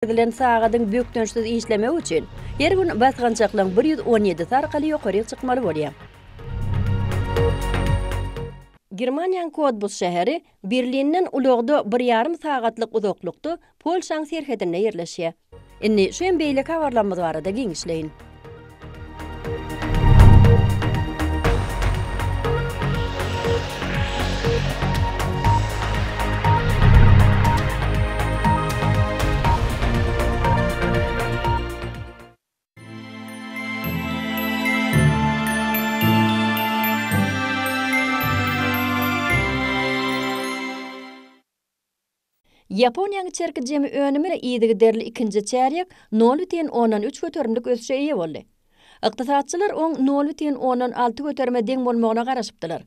edilen sağadın büyükdönüşsüz işleme için her gün basgançaklan 117 tarqalı yuqarı çıkmalı bolýar. Germaniýanyň Cottbus şäheri Berlinden ulugda 1,5 sagatlyk uzaklykda Polşaň serhedine ýerleşýär. Inni şu beýle habarlanmaz barada giňişleýin. Yaponiýanyň çerki jemi önüme ýydygy derli ikinji çäriýek 0,13 götürümlik ösüşe ýa boldy. Ykdysatçylar oň 0,6 götürme deň bolmagyna garaşypdylar.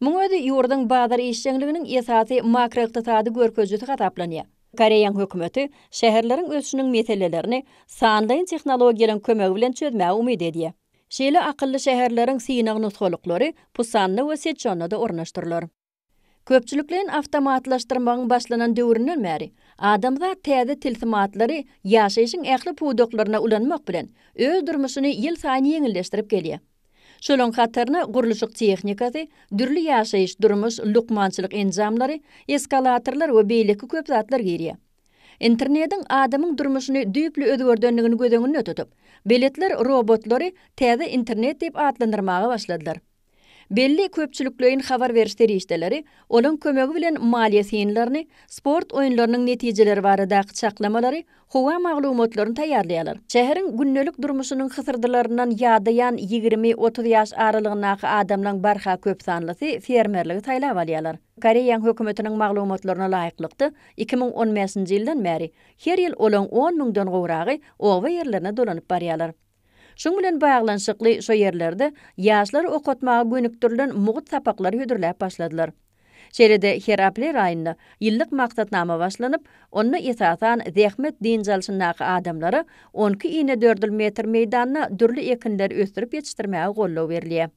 Muň özi ýurduň bazar işçiliginiň esasy makroiqtisady görkezjüsi hataplanýar. Koreýa hökümeti şäherleriň ösüşiniň meselelerini sandaýyn tehnologiýalaryň kömegi bilen çözmäge umyt edýär. Şeýle akylly şäherleriň synagy nusgalyklary Pusanna we Sechonda ornaşdyrlar. Köpçülüklerin avtomatlaştırmagyň başlanan döwründen bäri adamzat täze tilsimatlary ýaşaýyşyň ähli pudoklaryna ulanmak bilen öz durmuşyny ýyl saýyn ýeňilleşdirip gelýär. Şolaň hatarna gurulşyk tehnikasy, dürli ýaşaýyş durmuş lukmançylyk enjamlary, eskalatorlar we beýleki köp zatlar girýär. Internetiň adamyň durmuşyny düýpli özgördenligini gözeňinde tutup, beletler robotlary täze internet diýip adlandyrmaga başladylar. Belli köpçülüklerin habar berişleri işdeleri, olan kömegi bilen maliýe synlaryny, sport oýunlarynyň netijeleri barada çaklamalary, howa maglumatlaryny taýýarlaýarlar. Şäheriň günnelik durmuşynyň hysyrdylaryndan ýadaýan 20-30 ýaş aralygyndaky adamlaryň barha köp sanlysy fermerligi taýlap alýarlar. Koreýa hökümetiniň maglumatlaryna laýyklykda 2015-nji ýyldan bäri her ýyl olan 10 000-dan gowragy owa ýerlerine dolanyp barýarlar. Şoň bilen baglanşykly şo ýerlerde ýaşlar okutmaga gönüktirilen mugut sapaklary hödürläp başladylar. Şeýlede her aprel aýynda ýyllyk maksatnama başlanyp, onu esasan zähmet diňjalşyndaky adamlara 12 ine 4 metr meýdanyna dürli ekinler ösdürip ýetişdirmäge gollaw berilýär.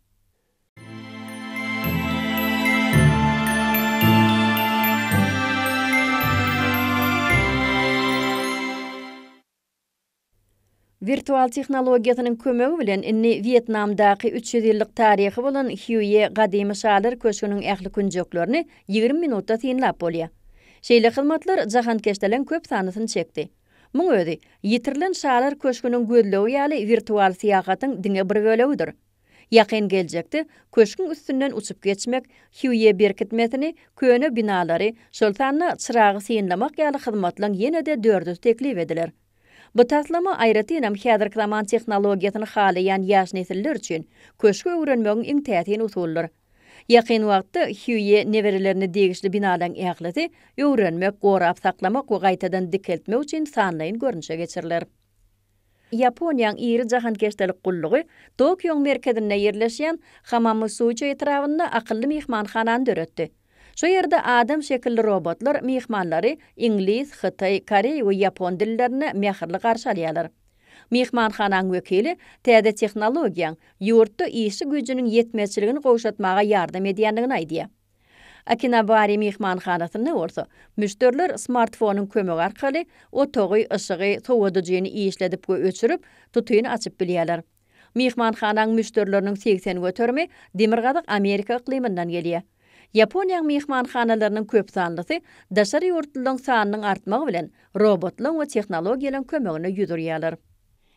Virtual tehnologiýasynyň kömegi bilen inni Vietnamdaky 300 ýyllyk taryhy bolan Hue gadymy şalar köşküniň ähli künjeklerini 20 minutda synlap bolýar. Şeýle hyzmatlar jahankeşdelen köp sanysyny çekdi. Muň özi ýitirilen şalar köşküniň gözlegi ýaly virtual syýahatyň diňe bir bölegidir. Ýakyn geljekde köşküň üstünden uçup geçmek, Hue berkitmesini, köne binalary, şol sanna çyragy synlamak ýaly hyzmatlaryň ýene-de 400 teklip ediler. Bu taslama aýratynam häzirki zaman tehnologiýasyny halaýan ýaş nesiller üçin köşkü öwrenmegiň iň täsin usullary. Ýakyn wagtda Hue newerelerini degişli binalaryň ählisi öwrenmek, gorap saklamak we gaýtadan dikeltmek üçin sanlaýyn görnüşe geçiriler. Yaponiýanyň iri jahankeşdelik gullugy Tokyoň merkezinde ýerleşýän Hamamatsucho etrafynda akylly mehmanhanany döretdi. Şo ýerde adam şekilli robotlar mehmanlary ingliz, Hytay, Korey we Ýapon dillerini mähirli garşy alýarlar. Mehmanhanaň wekili täze tehnologiýaň ýurtda işi güjüniň ýetmezçiligini gowşatmaga ýardam edýändigini aýdýar. Akinabari mehmanhanasyny bolsa, müşteriler smartfonuň kömegi arkaly otogy, ysıgy, sowadyjyny işledip we öçürüp, tutuýuny açyp bilýärler. Mehmanhanaň müşterileriniň 80 götürmi Demirgazyk Amerika ikliminden gelýär. Yaponiýanyň mehmanhanalarynyň köp sanlysy daşary ýurtlaryň sanynyň artmagy bilen robotlaryň we tehnologiýalaryň kömegine ýüzürýärler.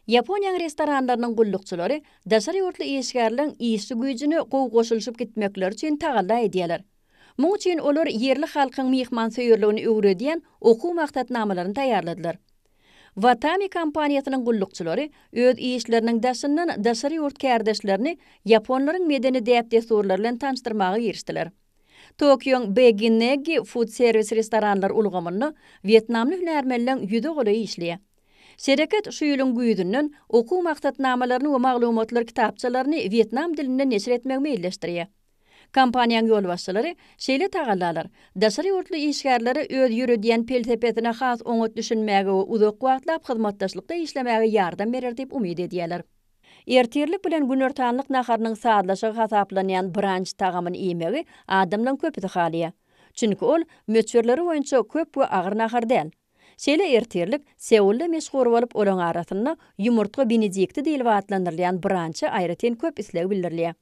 Yaponiýanyň restoranlarynyň gullukçylary daşary ýurtly işgärleriň işi güýjüni goşulşyp gitmekleri üçin tagalla edýärler. Muň üçin olar yerli halkyň mehman söýürligini öwredýän okuw maksatnamalaryny taýýarladylar. Watami kompaniýasynyň gullukçylary öz işleriniň daşyndan daşary ýurt kärdeşlerini Japonlaryň medeni däp desturlary bilen tanışdyrmaga girişdiler. Tokyoň Beginegi Food Service restoranlar ulgamyny Vietnamly hünärmenliň ýüze goly işleýär. Şereket şu ýylyň güýdünden okuw maksatnamalaryny we maglumatlar kitapçalaryny Vietnam dilinde neşir etmek meýilleşdirýär. Kompaniýanyň ýolbaşçylary şeýle tagallalar, daşary ýurtly işgärleri öz ýürüdýän felsepesine has oňat düşünmäge we uzak wagtlap hyzmatdaşlykda işlemäge ýardam berer diýip umyt edýärler. Ertirlik bilen günortanlyk naharynyň saatlaşy hasaplanýan branç tagamyny ýemegi adamdan köpüti halýar. Çünki ol möçberleri boýunça köp we agyr nahar däl. Şeýle ertirlik Seulle meşhur bolup olaň arasynda ýumurtga binijikdi diýilip atlandyrylýan brança aýratyn köp isleg bildirliýär.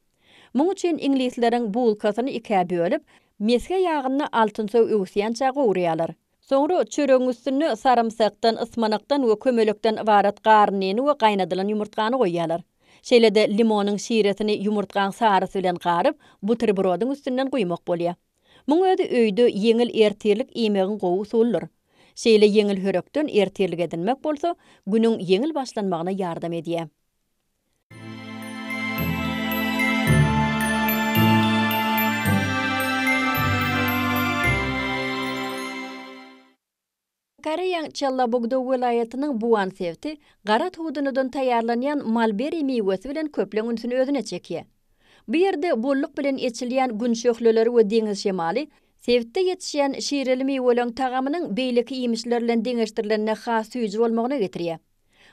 Muň üçin inglisleriň bulkasyny ikä bölüp, meske ýagyny altynsow öwsýänçä gowraýarlar. Soňra çöregiň üstüne sarımsakdan, ısmanakdan we kömelekden ibarat garnyny we gaýnadylan ýumurtkany goýýarlar. Şeýle-de limonyň şiretini ýumurtkaň sarysy bilen garyp, buterbrodyň üstünden goýmak bolýar. Muň öýde öýde yeňil ertirlik iýmegin gowy usullar. Şeýle yeňil hörekden ertirlik edinmek bolsa, günüň yeňil başlanmagyna ýardam edýär. Koreýanyň Challabogda welaýatynyň Buan sevti, gara tuğdunydan taýýarlanýan malberi miwesi bilen köpleň ünsüni özüne çekýär. Bu ýerde bolluk bilen içilýän gün şöhleleri we deňiz şemaly, sevitde yetişýän şireli miweleň tagamynyň beýleki iýmişler bilen deňeşdirilenine has süýji bolmagyna getirýär.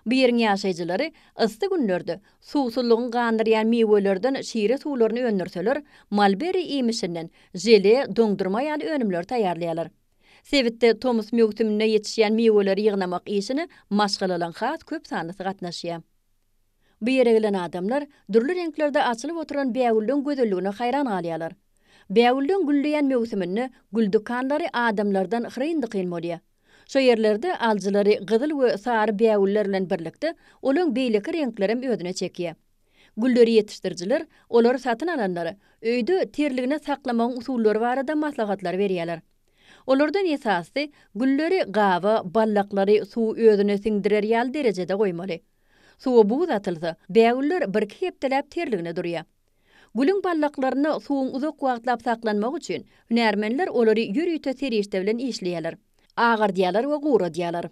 Bu ýeriň ýaşaýjylary ysty günlerde suwsuzlygyny gandyrýan miwelerden şire suwlaryny öndürseler, malberi iýmişinden jele, doňdurma ýaly önümler taýýarlaýarlar. Sevitde Thomas mewsimine yetişýän miweleri ýygnamak işini maşgalalan has köp sanlysy gatnaşýar. Bu ýere gelen adamlar dürli renklerde açylyp oturan bäwulden gözelligine haýran galýarlar. Bäwulden gülleýän mewsimini güldukanlary adamlardan hyryndy kylmalýar. Şo ýerlerde aljylary gyzyl we sary bäwuller bilen birlikde olaň beýleki renklerem özüne çekýär. Gülleri ýetişdirjiler, olar satyn alanlary öýde terligine saklamagyň usullary barada maslahatlar berýärler. Olardan esasy gülleri gawa, ballaklary suw özüne siňdirer ýaly derejede goýmaly. Suwa buz atylsa, bäwuller bir hepdelep terligine durýar. Gülüň ballaklaryny suwuň uzak wagtlap saklanmak üçin hünärmenler olary ýürüýte serişde bilen işleýärler. Agar diýerler we gura diýerler.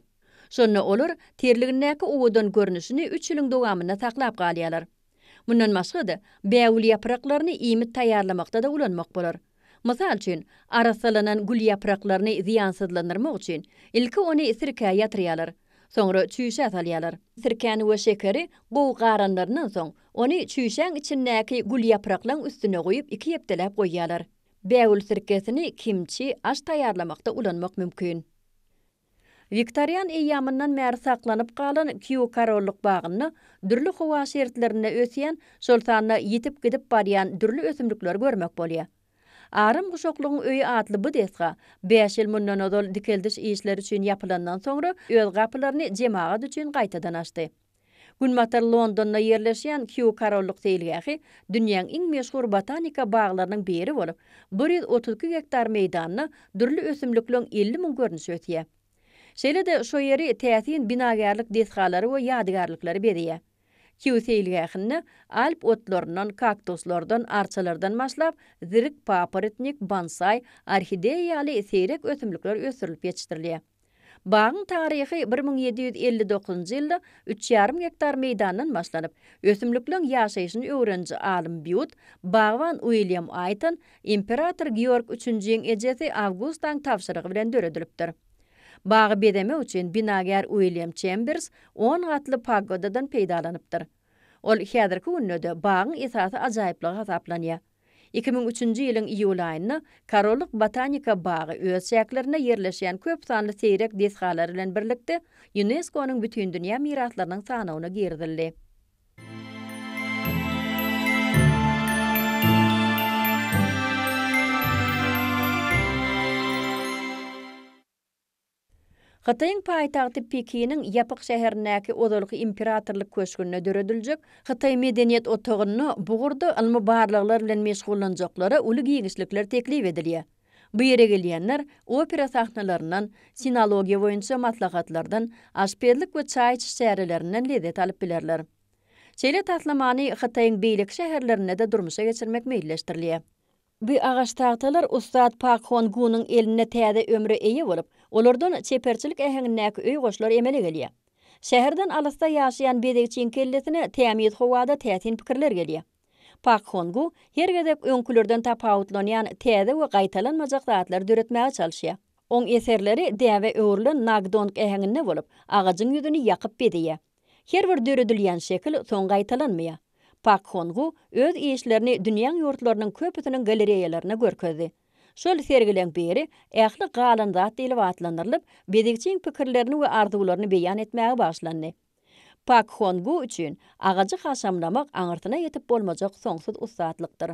Şonda olar terligindäki owadan görnüşini 3 ýylyň dowamyna saklap galýarlar. Mundan başga-da bäwul ýapraklaryny iýmit taýýarlamakda da ulanmak bolar. Mysal üçin, arasalanan gül ýapraklaryny ziýansızlandyrmak üçin ilki ony sirkä ýatyrýarlar. Soňra çüýşe salýarlar. Sirkäni we şekeri gowy garanlaryndan soň ony çüýşäň içindäki gül ýapraklaryň üstüne goýup 2 hepdelep goýýarlar. Bäwul sirkesini kimçi aş taýýarlamakda ulanmak mümkin. Viktorian eýýamyndan bäri saklanyp galan Kew Karollyk bagyny dürli howa şertlerine ösýän, şol sanyna ýitip gidip barýan dürli ösümlikler görmek bolýar. Arym guşoklugyň öýi atly bu desga 5 ýyl mundan odol dikeldiş işleri üçin ýapylandan soňra öz gapylaryny jemaat üçin gaýtadan açdy. Günmatar Londonda ýerleşýän Kew Karollyk seýilgähi dünýäň iň meşhur botanika baglarynyň biri bolup, 132 hektar meýdanyny dürli ösümlikleň 50 000 görnüş ötýär. Şeýle-de şo ýeri täsin binagarlyk desgalary we ýadygarlyklary berýär. Kew seýilgähini Alp otlaryndan, kaktuslardan, arçalardan başlap, zirik, paparitnik, bonsai, orhideýa ýaly seýrek ösümlikler ösürilip ýetişdirilýär. Bagyň taryhy 1759-njy ýylda 3,5 hektar meýdandan başlanyp, ösümlikleň ýaşaýyşyny öwrenji alim Bute, bagwan William Ayton, imperator Georg III-iň ejesi Augusta'ň tapşyrygy bilen döredilipdir. Bagy bedeme üçin binagar William Chambers 10 gatly pagodadan peýdalanypdyr. Ol häzirki günde bagyň esasy ajaýyplygy hasaplanýar. 2003-nji ýylyň iýul aýyny Karollyk botanika bagy öz şäklerine ýerleşýän köp sanly seýrek desgalary bilen birlikde UNESCO-nyň bütün dünýä miraslarynyň sanawyna girdildi. Xitayň paýtagty Pekiniň ýapyk şäherindäki odalyk imperatorlyk köşküne dörediljek Xitay medeniýet otagyny bugurda ilmi barlyklar bilen meşgullanjaklary uly giňişlikler teklip edilýär. Bu ýere gelýänler opera sahnalaryndan, sinologiýa boýunça maslahatlardan, aşpezlik we çaý içişärelerinden lezzet alyp bilerler. Şeýle taslamany Xitaýyň beýlik şäherlerine de durmuşa geçirmek meýilleşdirilýär. Bu agaç tahtalar Ustad Pak Hon-gunyň eline täze ömre eýe bolup, olardan çeperçilik äheňindäki öý goşlar emele gelýär. Şäherden alysda ýaşaýan bedekçiň kellesine tämiýet howada täsin pikirler gelýär. Pak Hon-gu her gezek öňkülerden tapawutlanýan täze we gaýtalanmajak zatlar döretmäge çalyşýar. Oň eserleri däwe öwrülen nagdon äheňinde bolup, agajyň ýüzüni ýakyp bedýär. Her bir döredilýän şekil soň gaýtalanmaýar. Pak Hon-gu öz işlerini dünýäň ýurtlarynyň köpüsiniň galeriýalaryna görkezdi. Şol sergilen beri ähli galan zat diýilip atlanyrlyp, bedegçiň pikirlerini we arzuwlaryny beýan etmäge başlandy. Pak Hongu üçin agajy haşamlamak aňyrtyna ýetip bolmajak soňsuz ustatlykdyr.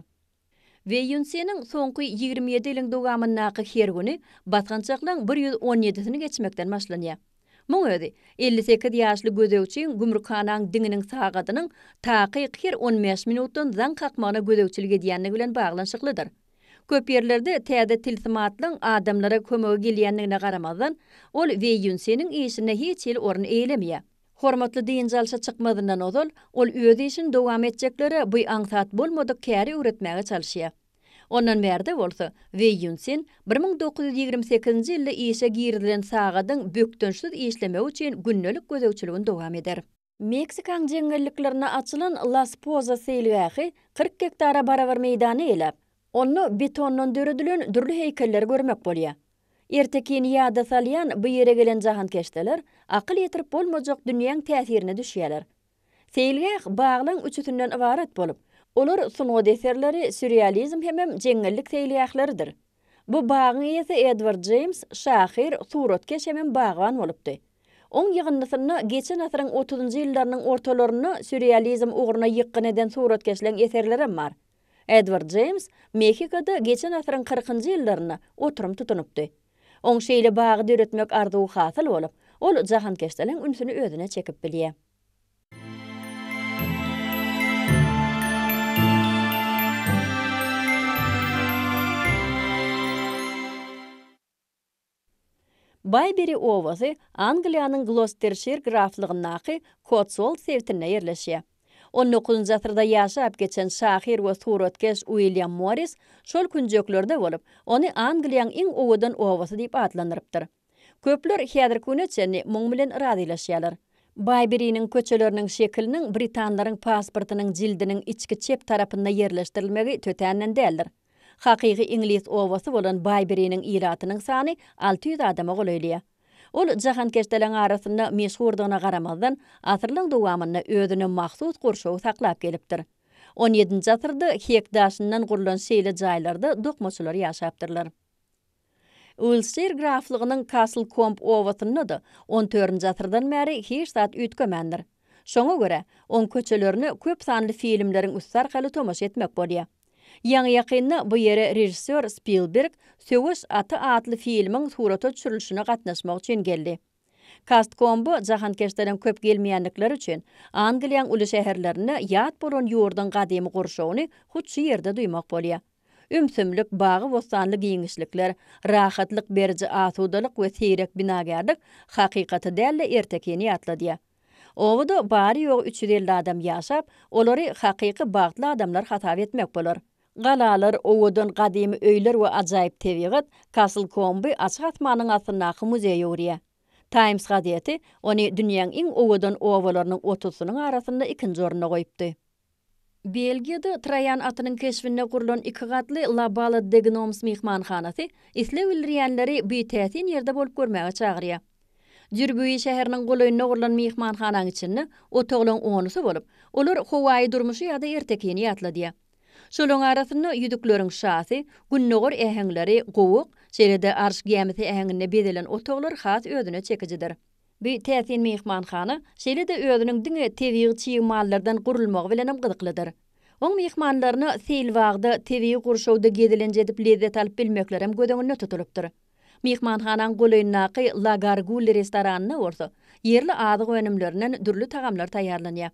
Weyunsening soňky 27 ýylyň dogamyndaky her güni batgançaklaň 117-sini geçmekden başlanýar. Muň özi 58 ýaşly gözegçiň gümrükhanaň diňiniň sagadynyň taky her 15 minutdan zaň kakmagyna gözegçilik edýänligi bilen baglanşyklydyr. Köp yerlerde täze tilsimatlyň adamlara kömegi gelýändigine garamazdan, ol Weyunsening işine hiç ýyl orun eýlemýär. Hormatly diýinjalşa çykmadyndan ozal, ol öz işini dowam etjekleri bu aňsat bolmadyk käri öwretmäge çalyşýar. Ondan berde bolsa, Weyunsen 1928-nji ýylda işe girilen sagadyň bökdönşsiz işlemegi üçin günnelik gözegçiligini dowam eder. Meksikaň jeňelliklerine açylan Las Pozas seýlegi 40 hektara barabar meýdany elep, onu betondan döredilen dürli heýkeller görmek bolýar. Ertekini ýada salýan bu ýere gelen jahankeşdeler akyl ýetirip bolmajak dünýäň täsirine düşýärler. Seýlgäh baglaň üçünden ibaret bolup, olar sunod eserleri, sürrealizm hemem jeňellik seýlgähleridir. Bu bagyň ýesi Edward James şahyr, suratkeş hemem bagwan bolupdy. Oň ýygyndysyny geçen asyryň 30-njy ýyllarynyň ortalaryny sürrealizm ugruna ýykgyn eden suratkeşleň eserleri bar. Edward James Meksikada geçen asyryň 40-njy ýyllaryna oturum tutunypdy. Oň şeýle bagy döretmek arzuwy hasyl bolup, ol jahankeşdeliň ünsüni özüne çekip bilýär. Bayberry owazy Angliýanyň Gloucestershire graflygynaky Cotswold sewtine ýerleşýär. 19-njy asyrda ýaşap geçen şahyr we suratkeş William Morris şol künjeklerde bolup, ony Angliýanyň iň owadan owasy diýip atlanýardyr. Köpler häzir köneçeni muň bilen radylaşýarlar. Bayberry'niň köçeleriniň şekliniň Britanlaryň pasportynyň jildiniň içki çep tarapynda ýerleşdirilmegi tötänden däldir. Hakyky ingliz owasy bolan Bayberry'niň iratynyň sany 600 adama golaýlýar. Ol jahankeşdeliň arasynda meşhurdygyna garamazdan asyrlyň dowamynda özüne mahsus gorşaw saklap gelipdir. 17-nji asyrda hekdaşyndan gurulan şeýle jaýlarda dokmaçylar ýaşapdyrlar. Ulster graflygynyň Castlecombe owasyny da 14-nji asyrdan bäri hiç zat ütkemendir. Şoňa görä, on köçelerini köp sanly filmleriň üstarkaly tomaşa etmek bolýar. Ýaňy ýakynda bu ýere rejissor Spielberg Söwüş aty adly filmiň surata düşürilişine gatnaşmak üçin geldi. Castlecombe jahankeşdeliň köp gelmeýänlikleri üçin Angliýanyň uly şäherlerine ýat bolan ýurdun gadymy gorşawyny hutçy ýerde duýmak bolýar. Ümsümlik, bagy bostanly giňişlikler, rahatlyk berji asudalyk we seýrek binagarlyk hakykaty dälle ertekini ýatladýar. Owada bary ýok 350 adam ýaşap, olary hakyky bagtly adamlar hatap etmek bolar. Galalar, owadan gadymy öýler we ajaýyp tebigat Castlecombe açyk atmanyň atyndaky muzey ýörýär. Times gadyety ony dünýäň iň owadan owalarynyň 30-synyň arasynda 2-nji oruna goýupdy. Belgiýada Trajan atynyň keşfine gurulan 2 gatly La Bala de Gnomes mihmanhanasy islew bildirýänleri bu täsin ýerde bolup görmäge çagyrýar. Jürgüýi şäheriniň golaýyna gurulan mihmanhanaň içinde otoglaň 10-sy bolup, olar howaý durmuşy ýa-da ertekini ýatladýar. Şolaň arasynda ýüdükleriň şahy, günnogor äheňleri, gowuk, şeýle-de arş gemisi äheňine bedelen otoglar has özüne çekijidir. Bu täsin mihmanhana şeýle-de özüniň diňe tebii çyýmallardan gurulmagy bilen gyzyklydyr. Oň mihmanlaryny seýl wagda tebii gurşawda gedilen jedip lezzet alyp bilmekler hem gödeňine tutulupdyr. Mihmanhanaň golaýynaky La Gargoule restoranyna bolsa, ýerli adyk önümlerinden dürli tagamlar taýýarlanýar.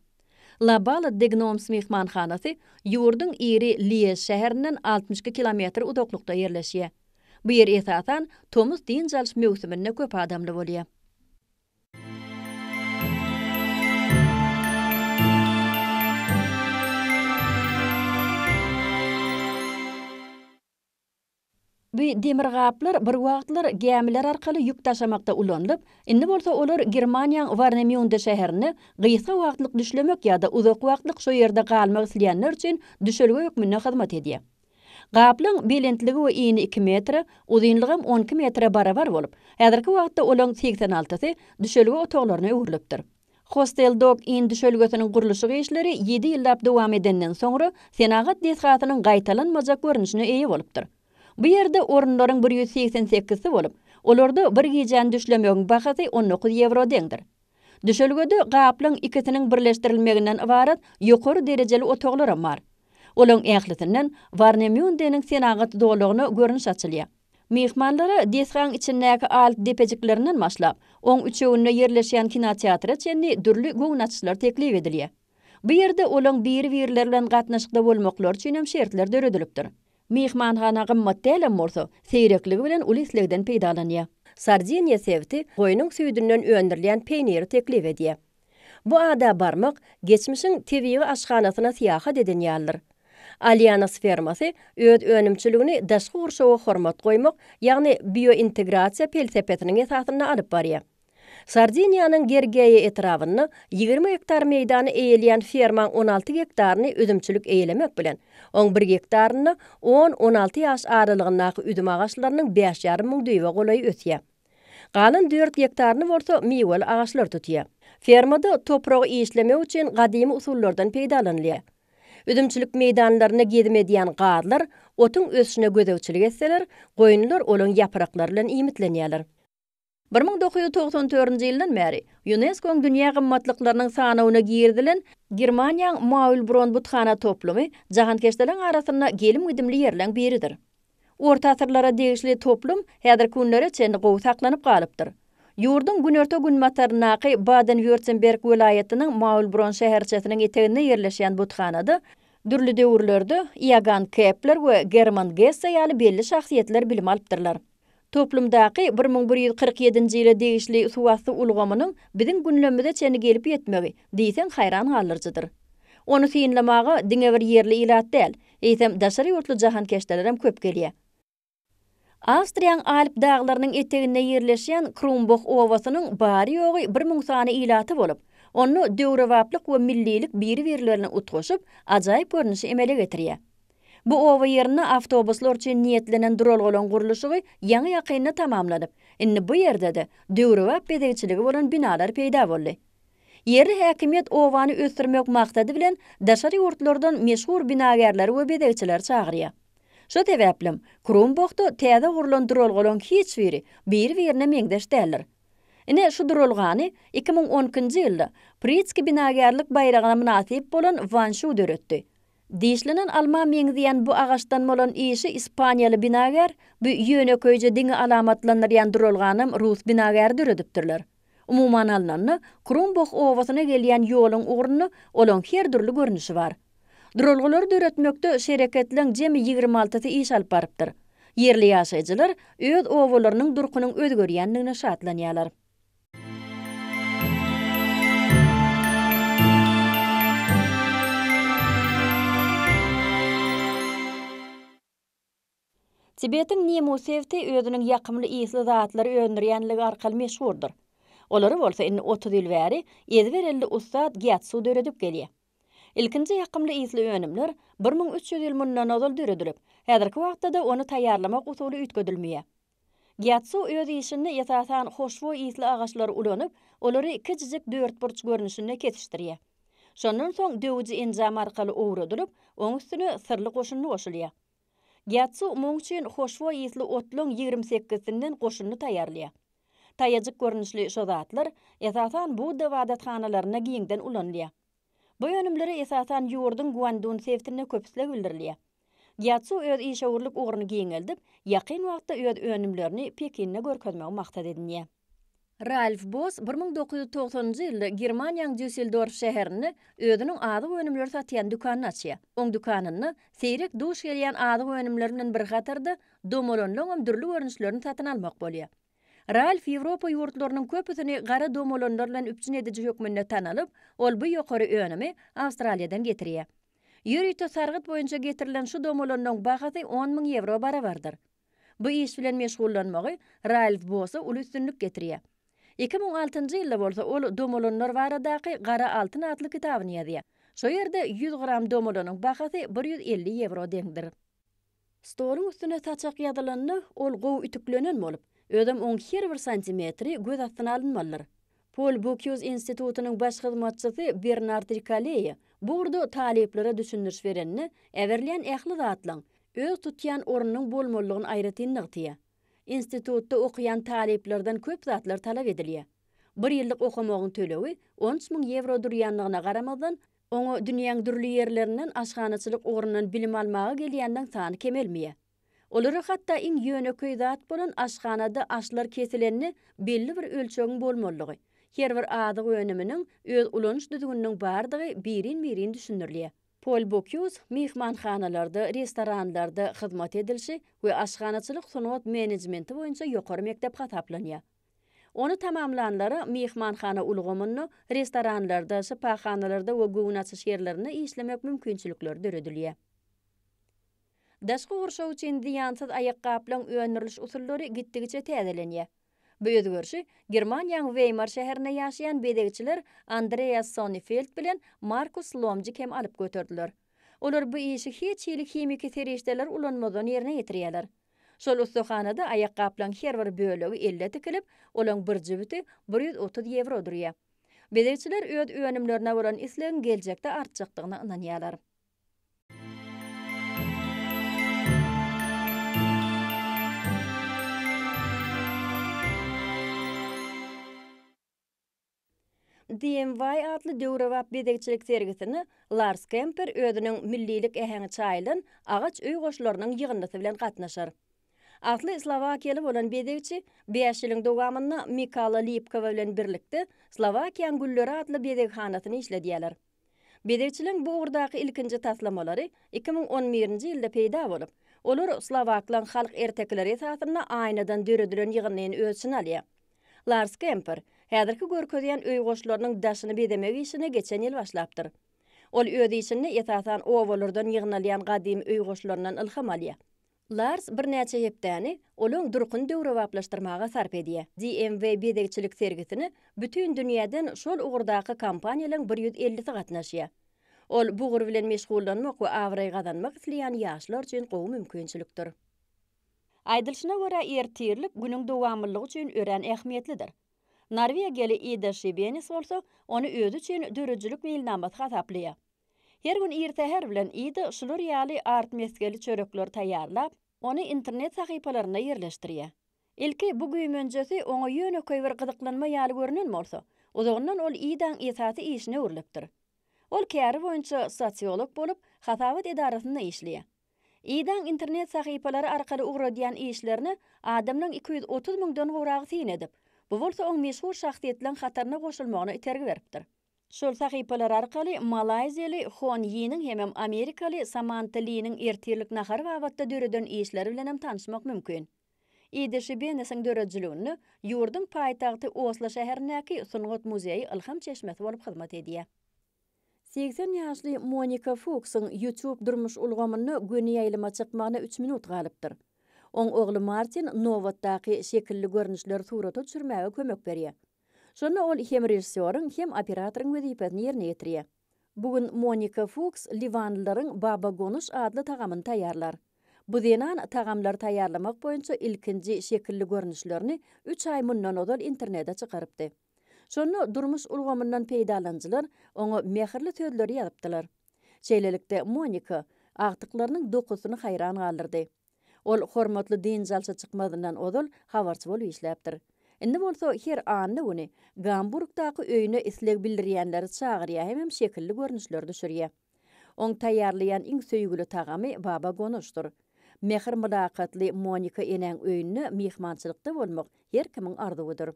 La Bala de Gnomes mihmanhanasy ýurdun iri Liège şäherinden 62 kilometr uzaklykda ýerleşýär. Bu ýer esasan tomuz diýinjalş mewsiminde köp adamly bolýar. Bu demir gaplar bir wagtlar gämiler arkaly ýük taşamakda ulanlyp, indi bolsa olar Germaniýanyň Warnemünde şäherini gysga wagtlyk düşlemek ýa-da uzak wagtlyk şo ýerde galmak isleýänler üçin düşelge hökmüne hyzmat edýär. Gaplaň belentligi we eni 2 metr, uzunlygy 12 metre barabar bolup, häzirki wagtda olaň 86-sy düşelge otoglaryna öwrilepdir. Hostel Dog in düşelgesiniň guruluşy işleri 7 ýyllap dowam edenden soňra Senagat desgatynyň gaýtalanmajak görnüşine eýe bolupdyr. Bu yerde orunlaryň 188-i bolup, olarda bir gijen düşlemegin bahasy 19 euro deňdir. Düşelgede gaplyň ikisiniň birleşdirilmeginden ibarat ýokary derejeli otoglar bar. Olaň ählitinden Warnemün deniň senagat dolugyny görünüş açylýar. Mehmanlara desgaň içindäki alt depejikleriniň başlap, oň üçeğinde yerleşýän kinoteatra çenli dürli goň açyşlar teklip edilýär. Bu ýerde olaň bir-birler bilen gatnaşykda bolmaklar üçin hem şertler döredilipdir. Mehmanhana gymmat dälen bolsa, seýrekligi bilen uly islegden peýdalanýar. Sardiniya sevti goýunyň süýdünden öndirilen peyniri teklip edýär. Bu ada barmak geçmişin tebii aşhanasyna siýahat edilýärdir. Allianas fermasy öz önümçiligini daşky urşawa hormat goýmak, ýagny biointegrasiýa felsepetiniň esasyna alyp barýar. Sardiniýanyň gergeýi etrawyny 20 hektar meýdany eýelýän fermaň 16 hektaryny üzümçilik eýlemek bilen, 11 hektaryny 10-16 ýaş aralygyndaky üzüm agaçlarynyň 5,5 müň düýbe golaý ötýär. Galan 4 hektaryny bolsa meweli agaçlar tutýar. Fermada topragy işlemek üçin gadymy usullardan peýdalanýar. Üzümçilik meýdanlaryna gezmediýän garlar otuň ösüşine gözegçilik etseler, goýunlar olaň ýapraklary bilen imitlenýärler. 1994-nji ýyldan bäri UNESCO-nyň dünýä gymmatlyklarynyň sanawyna girdilen Germaniýanyň Maulbronn butxana toplumy jahankeşderiň arasynda gelim gidimli ýerlerden biridir. Orta asyrlara degişli toplum häzirki günlere çenli gowy saklanyp galypdyr. Ýurdun günerto günmatarynaky Baden-Württemberg welaýatynyň Maulbronn şäherçesiniň eteginde ýerleşýän butxanada dürli döwürlerde Igan Kepler we German Gesse ýaly belli şahsiýetler bilim alypdyrlar. Toplumdaky 1147-nji ýyla degişli suwasty ulgamynyň biziň günlemizde çenli gelip ýetmegi diýsen hayran galyrjydyr. Onu synlamaga diňe bir ýerli ilat däl, eýsem daşary ýurtly jahankeşdeler hem köp gelýär. Austriýanyň Alp daglarynyň eteginde ýerleşýän Krumbach owasynyň bary ýogy 1000 sany ilaty bolup, onu döwrewaplyk we millilik bir-birlerine utgaşyp, ajaýyp görnüşi emele getirýär. Bu owa ýerine awtobuslar üçin niýetlenen duralgylan gurulşy ýaňy ýakynda tamamlanyp, indi bu ýerde de döwrewap bedegçiligi bolan binalar peýda boldy. Yerli häkimiýet owany ösdürmek maksady bilen daşary ýurtlardan meşhur binagerler we bedegçiler çagyrýar. Şo sebäplim, Krumbachda täze gurulan duralgylan hiç biri bir-birine meňdeş däldir. Ine şu duralgany 2012-nji ýylda Pritski binagerlik bayragyna münasip bolan Vanshu döretdi. Diýişlenen Alman meňzeýän bu agaçdan bolan işi Ispaniýaly binager bu ýöneköýje diňe alamatlanýan duralganym Rus binager döredipdirler. Umuman alnanny Krumbach owasyna gelýän ýoluň ugrunny olan her türlü görnüşi bar. Duralgylar döretmekde şereketleň jemi 26 iş alyp barypdyr. Yerli ýaşaýjylar öz owalarynyň durkunyň özgerýändigine şatlanýarlar. Tibetiň Nemusevti özüniň ýakymly isli zatlary öňdirýänligi arkaly meşhurdur. Olary bolsa inni 30 ýyl bäri ezberelli ustad Gyatso döredip gelýär. Ilkinji ýakymly isli önümler 1300 ýyl mundan ozal döredilip, häzirki wagtda da onu taýýarlamak usuly üýtgedilmeýär. Gyatso öz işini esasan hoşboý isli agaçlary ulanyp, olary kiçijik 4 burç görnüşinde kesişdirýär. Şondan soň döwüji enjam arkaly owradylip, oň üstüne sirli goşunny goşulýar. Gyatso muň üçin hoşboý isli otlyň 28-sinden goşunny taýýarlaýar. Taýajyk görnüşli şo zatlar esasan bu dawadathanalaryna giňden ulanýar. Bu ýönümleri esasan ýurdun Guandun sevtine köpüsle bildirilýär. Gyatso öz işäwürlik ugruny giňeldip, ýakyn wagtda öz önümlerini Pekinne görkezmek maksat edinýär. Ralf Boss 1990-njy ýylda Germaniýanyň Düsseldorf şäherini özüniň adyk önümleri satýan dükany açýar. Oň dükanyny seýrek duş gelýän adyk önümleri bilen bir gatarda domolanlaryň dürli görnüşlerini satyn almak bolýar. Ralf Ýewropa ýurtlarynyň köpüsini gara domolanlar bilen üpçün edici hökmünde tanalyp, ol bu ýokary önümi Awstraliýadan getirýär. Ýürüýte sargyt boýunça getirilen şu domolanlaryň bahasy 10 000 euro barabardyr. Bu iş bilen meşgullanmagy Ralf Boss'a uly üstünlük getirýär. 2006-njy ýylda bolsa ol domolanlar baradaky gara altyn adly kitabyny ýazýar. Şo ýerde 100 gram domolanyň bahasy 150 euro deňdir. Stoluň üstüne taçak ýazylanyny ol gowy ütüklenen bolup, ödem 10 her 1 santimetri göz astyna alınmalydyr. Paul Bocuse institutynyň baş hyzmatçysy Bernard Ricaley bu urdu taleplere düşündürüş berenini äwerleýän ähli zatlaň öz tutyan orunun bolmolluğun aýratyndygy. Institutda okuyan taliplerden köp zatlar talap edilýär. 1 ýyllyk okumagyň tölebi 13.000 euro durýanlygyna garamadan, oňa dünýäň dürli ýerlerinden aşganaçylyk orundan bilim almagy gelýändiň sany kemelmeýär. Olara hatda iň ýöneköý zat bolan aşganada aşlar kesilenini belli bir ölçegiň bolmalygy, her bir adyk önüminiň öz ulanış düzgüniniň bardygy birin düşünýärler. Paul Bocuse mihmanxanalarda, restoranlarda hyzmat edilşi we aşganaçylyk sunat menejmenti boýunça ýokary mekdep hataplanýar. Onu tamamlanlara mihmanxana ulgamyny restoranlarda, spaxanalarda we gowunaçyş ýerlerinde işlemek mümkinçilikleri döredilýär. Daşky gurşaw üçin diýansyz aýakgaplaryň öňürlüş usullary gitdigiçe täzelenýär. Bu özgörüşi Germaniýanyň Weimar şäherinde ýaşaýan bedegçiler Andreas Sonnefeld bilen Markus Lomjik hem alyp götürdiler. Olar bu işi hiç ýylyk hemiki serişdeler ulanmadan ýerine ýetirýärler. Şol ustaxanada aýakgaplaryň her bir bölegi elle tikilip, olaň bir jibiti 130 euro durýar. Bedegçiler öz önümlerine bolan islegiň geljekde artjakdygyna ynanýarlar. DMY adly döwrewap bedegçilik sergisini Lars Kemper özüniň millilik äheňi çaýlan agaç öý goşlarynyň ýygyndysy bilen gatnaşar. Asly Slovakiýaly bolan bedegçi 5 ýylyň dowamyna Mikala Lipkova bilen birlikde Slovakiýanyň Gülleri adly bedegxanasyny işledýärler. Bedegçiliň bu urdaky ilkinji taslamalary 2011-nji ýylda peýda bolup, olar Slovaklaryň halk ertekleri esasyna aýnadan döredilen ýygynyň ölçüsini alýar. Lars Kemper häzirki görkezýän öý goşlarynyň daşyny bedemek işine geçen ýyl başlapdyr. Ol öz işini esasan owalardan ýygnalýan gadim öý goşlaryndan ilham alýar. Lars bir näçe hepdäni olaň durkun döwrewaplaşdyrmaga sarp edýär. DMV bedegçilik sergisini bütün dünýäden şol ugurdaky kompaniýalaryň 150-si gatnaşýar. Ol bu gur bilen meşgullanmak we awray gazanmak isleýän ýaşlar üçin gowy mümkinçilikdir. Aýdylşyna görä ertirlik günüň dowamlılıgy üçin ören ähmiýetlidir. Norwegiýaly Ida Shibenis bolsa, onu özü üçin dörejçilik meýilnamasy hasaplaýar. Her gün erteher bilen Ida şular ýaly art meskeli çörekler taýýarlap, onu internet sahypalaryna ýerleşdirýär. Ilki bu güýmenjesi oňa ýöneköý bir gyzyklanma ýaly görünen bolsa, ozagyndan ol Idaň esasy işine urilipdir. Ol käri boýunça sosiolog bolup, hasabat edarasynda işleýär. Idaň internet sahypalary arkaly ugradýan işlerini adamlaryň 230 000dan gowragy syn edip, bu bolsa oň meşhur şahsiýetleň hataryna goşulmagyna itergi beripdir. Şol sahypalar arkaly Malaýziýaly Hon Yiniň hem Amerikaly Samantha Lee'niň ertirlik nahar wagtda döreden işleri bilen hem tanışmak mümkin. Ida Shibenisiň dörejçiligini ýurduň paýtagty Oslo şäherindäki Sungat muzeyi ilham çeşmesi bolup hyzmat edýär. 80 ýaşly Monika Fuchs'ın YouTube durmuş ulgamyny göni ýaýlyma çykmagyna 3 minut galypdyr. Oň ogly Martin Nowatdaky şekilli görnüşler surata düşürmäge kömek berýär. Şonu ol hem rejissöriň hem operatoryň wezipesini ýerine ýetirýär. Bugün Monika Fuchs Livanlylaryň baba gonuş adly tagamyny taýýarlar. Bu denan tagamlar taýýarlamak boýunça ilkinji şekilli görnüşlerini 3 aý mundan ozal internetde çykarypdy. Şonu durmuş ulgamyndan peýdalanjylar oňa mehirli sözleri ýazypdylar. Şeýlelikde Monika agtyklarynyň dokusyny haýran galdyrdy. Ol hormatly dinjalça çykmadyndan ozal habarçy bolup işläpdir. Indi bolsa her anny uny Gamburgdaky öýüne isleg bildirýänleri çagyrýar hem şekilli görnüşler düşürýär. Oň taýýarlayan iň söýgüli tagamy baba gonuşdur. Mehir mülakatly Monika enen öýüne mehmançylykda bolmak her kimiň arzuwydyr.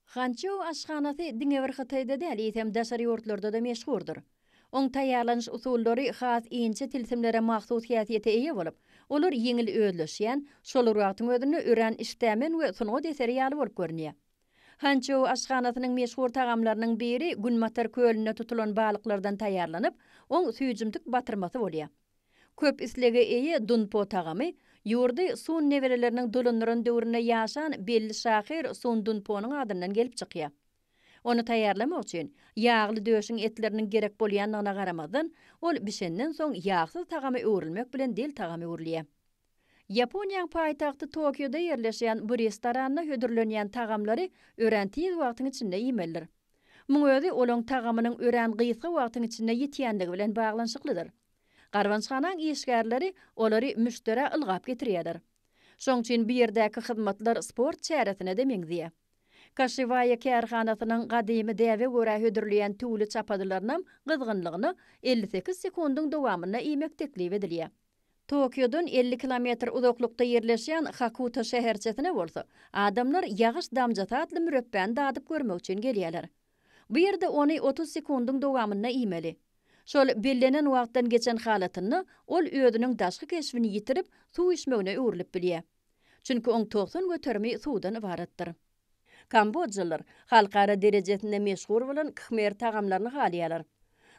Hanço aşganasy diňe bir Hitaýda däl, hem daşary ýurtlarda da meşhurdur. Oň taýýarlanyş usullary has inçe tilsimlere mahsus häsiýete eýe bolup, olar ýeňil özleşýän, şol wagtyň özüni ören işdämen we sunugat eseri ýaly bolup görünýär. Hanço aşganasynyň meşhur tagamlarynyň biri Günmatar kölüne tutulan balyklardan taýýarlanyp, oň süýjümdik batyrmasy bolýar. Köp islege eýe dunpo tagamy, ýurdy sun nebereleriniň dolunlaryň döwrüne ýaşan belli şahir sun dunponyň adyndan gelip çykýar. Onu taýýarlamak üçin ýagly döşüň etleriniň gerek bolýanlygyna garamadan, ol bişenden soň ýagsyz tagamy öwrilmek bilen del tagamy öwrilýär. Yaponiýanyň paýtagty Tokyoda ýerleşýän bu restoranda hödürlenýän tagamlary ören tiz wagtyň içinde ýemeler. Muň özi olaň tagamynyň ören gysga wagtyň içinde ýetýändigi bilen baglanşyklydyr. Garwançxanaň işgärleri olary müştere ylgap getirýärler. Şoň üçin bir ýerdäki hyzmatlar sport çäretine de meňzýär. Kaşyvaýa kärhanasynyň gadymy däwe görä hödürleýän tüwli çapadylarynam gyzgynlygyny 58 sekundyň dowamyna iýmek teklip edilýär. Tokyodan 50 kilometr uzaklykda ýerleşýän Hakuto şäherçesine bolsa, adamlar ýagyş damjata adly müreppäni dadyp görmek üçin gelýärler. Bu ýerde ony 30 sekundyň dowamyna iýmeli. Şol bellenen wagtdan geçen halatyny ol ödüniň daşky keşfini ýitirip suw içmegine öwrülip bilýär. Çünki oň togsun götermi suwdan ibaratdyr. Kambodjalar halkara derejesinde meşhur bolan khmer tagamlaryny halýarlar.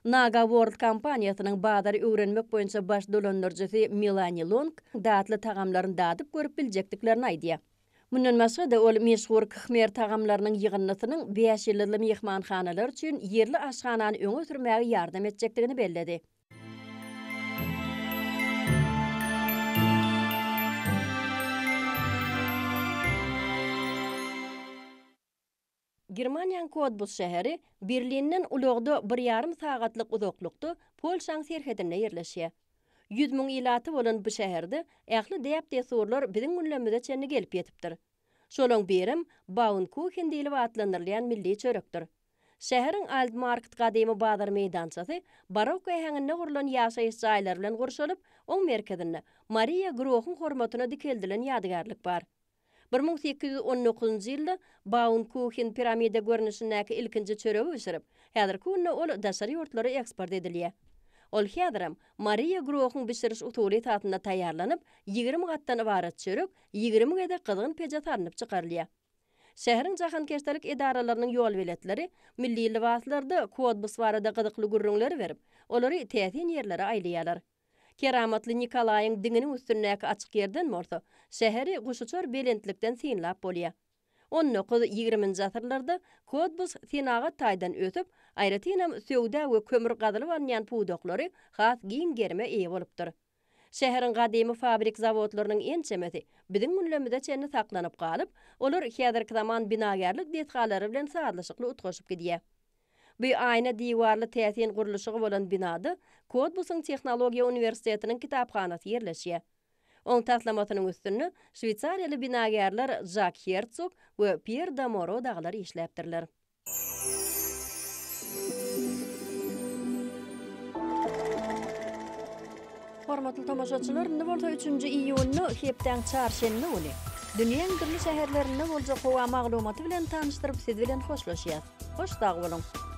Naga World kompaniýasynyň bazary öwrenmek boýunça baş dolandyrjysy Melanie Long datly tagamlaryny dadyp görüp biljekdiklerini aýdýar. Mundan başga da ol meşhur khmer tagamlarynyň ýygynysynyň 5 ýylly mehmanhanalar üçin ýerli aşhanany öňe sürmäge ýardam etjekdigini belledi. Germaniýanyň Cottbus şäheri Berlinden ulagda 1,5 sagatlyk uzaklykda Polşaň serhedine ýerleşýär. 100 000 ilaty bolan bu şäherde ähli däp desurlar biziň günlemizde çenni gelip ýetipdir. Şolaň birim Baunkuchen diýilip atlanyrylýan milli çörekdir. Şäheriň Altmarkt gadymy bazar meýdançasy barok ähenginde gurulan ýaşaýyş jaýlary bilen gurşalyp, oň merkezinde Maria Grochun hormatyna dikeldilen ýadygarlyk bar. 1819-njy ýylda Baunkuchen piramida görnüşindäki ilkinji çöregi bişirip, häzirki günde ol daşary ýurtlara eksport edilýär. Ol häziram Maria Grochun bişiriş usuly tatynda taýýarlanyp, 20 gatdan ibarat çörek 20 gede gyzgyn peje tarnyp çykarylýar. Şäheriň jahankeşlik edaralarynyň ýol biletleri milli libaslarda Cottbus barada gyzykly gurrunlary berip, olary täsin ýerlere aýlýarlar. Keramatly Nikolaýyň diňiniň üstündäki açyk ýerden bolsa, şäheri guşuçar belentlikden synlap bolýar. 19-20-nji asyrlarda Cottbus synaga taýdan ötüp, aýratynam söwda we kömür gazyly barýan puwdoklary has giň germe eýe bolupdyr. Şäheriň gadymy fabrik zawodlarynyň en çemeti biziň günlemizde çenni saklanyp galyp, olar häzirki zaman binagerlik detgalary bilen sadlaşykly utgaşyp gidýär. Bu aýna diwarly täsin guruluşy bolan binada Cottbusyň Tehnologiýa Uniwersitetiniň kitaphanasy ýerleşýär. Oň taslamatynyň üstünde Şwitsariýaly binagerler Jacques Herzog we Pierre Damoro daglar işläpdirler. Hormatly tamaşaçylar, indi bolsa 3-nji iýuny hepden çarşembe güni dünýäniň türli şäherlerinde boljak howa maglumaty bilen tanyşdyryp siz bilen hoşlaşýar. Hoş dag bolun.